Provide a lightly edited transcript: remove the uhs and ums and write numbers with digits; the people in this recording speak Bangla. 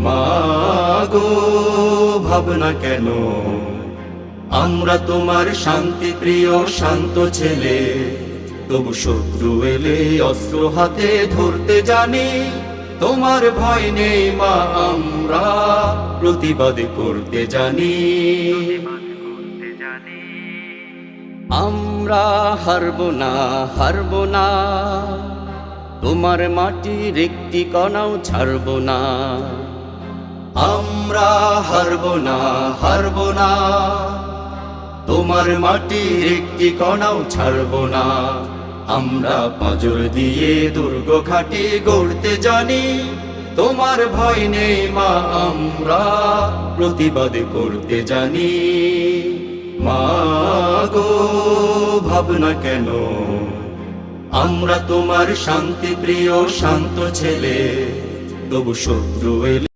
মা গো ভাবনা কেন, আমরা তোমার শান্তি প্রিয় শান্ত ছেলে, তবু শত্রু এলে অস্ত্র হাতে ধরতে জানি। তোমার ভয় নেই মা, আমরা প্রতিবাদ করতে জানি। আমরা হারবো না, হারবো না, তোমার মাটির একটি কণাও ছাড়বো না। আমরা হারবো না, হারবো না, তোমার মাটির একটি কণাও ছাড়বো না। আমরা পাঁজর দিয়ে দুর্গ খাটি গড়তে জানি। তোমার ভয় নেই মা, আমরা প্রতিবাদ করতে জানি। মা গো ভাবনা কেন, আমরা তোমার শান্তি প্রিয় শান্ত ছেলে, তবু শত্রু এলে